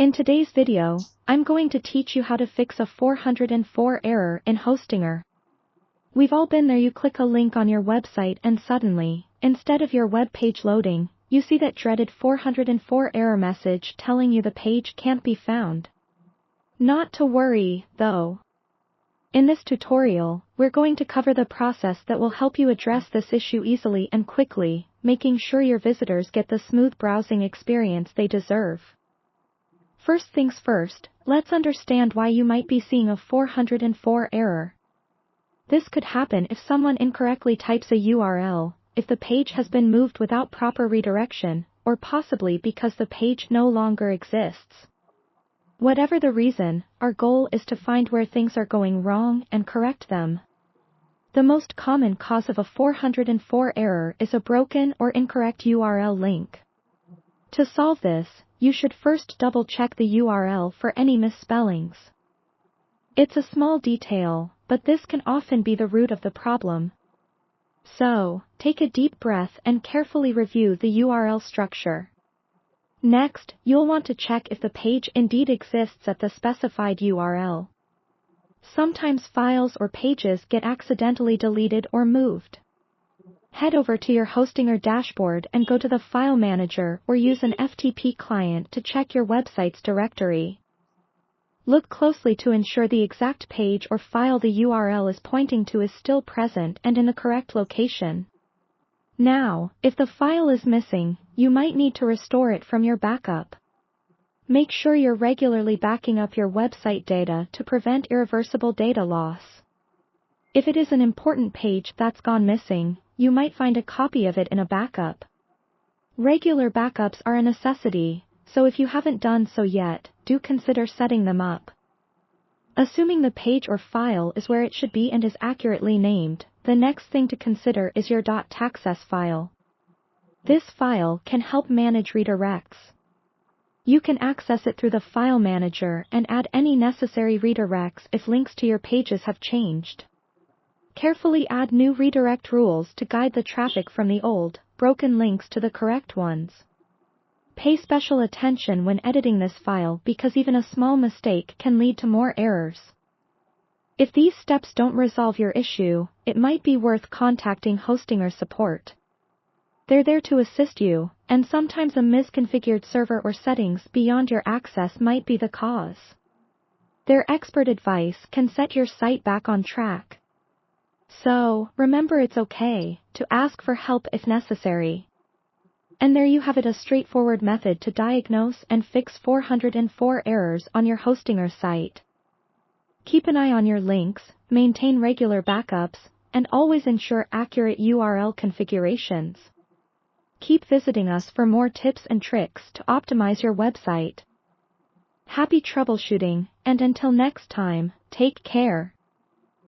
In today's video, I'm going to teach you how to fix a 404 error in Hostinger. We've all been there. You click a link on your website and suddenly, instead of your web page loading, you see that dreaded 404 error message telling you the page can't be found. Not to worry, though. In this tutorial, we're going to cover the process that will help you address this issue easily and quickly, making sure your visitors get the smooth browsing experience they deserve. First things first, let's understand why you might be seeing a 404 error. This could happen if someone incorrectly types a URL, if the page has been moved without proper redirection, or possibly because the page no longer exists. Whatever the reason, our goal is to find where things are going wrong and correct them. The most common cause of a 404 error is a broken or incorrect URL link. To solve this, you should first double-check the URL for any misspellings. It's a small detail, but this can often be the root of the problem. So, take a deep breath and carefully review the URL structure. Next, you'll want to check if the page indeed exists at the specified URL. Sometimes files or pages get accidentally deleted or moved. Head over to your Hostinger dashboard and go to the File Manager or use an FTP client to check your website's directory. Look closely to ensure the exact page or file the URL is pointing to is still present and in the correct location. Now, if the file is missing, you might need to restore it from your backup. Make sure you're regularly backing up your website data to prevent irreversible data loss. If it is an important page that's gone missing, you might find a copy of it in a backup. Regular backups are a necessity, so if you haven't done so yet, do consider setting them up. Assuming the page or file is where it should be and is accurately named, the next thing to consider is your .taccess file. This file can help manage redirects. You can access it through the File Manager and add any necessary redirects if links to your pages have changed. Carefully add new redirect rules to guide the traffic from the old, broken links to the correct ones. Pay special attention when editing this file because even a small mistake can lead to more errors. If these steps don't resolve your issue, it might be worth contacting Hostinger support. They're there to assist you, and sometimes a misconfigured server or settings beyond your access might be the cause. Their expert advice can set your site back on track. So, remember, it's okay to ask for help if necessary. And there you have it, a straightforward method to diagnose and fix 404 errors on your Hostinger site. Keep an eye on your links, maintain regular backups, and always ensure accurate URL configurations. Keep visiting us for more tips and tricks to optimize your website. Happy troubleshooting, and until next time, take care.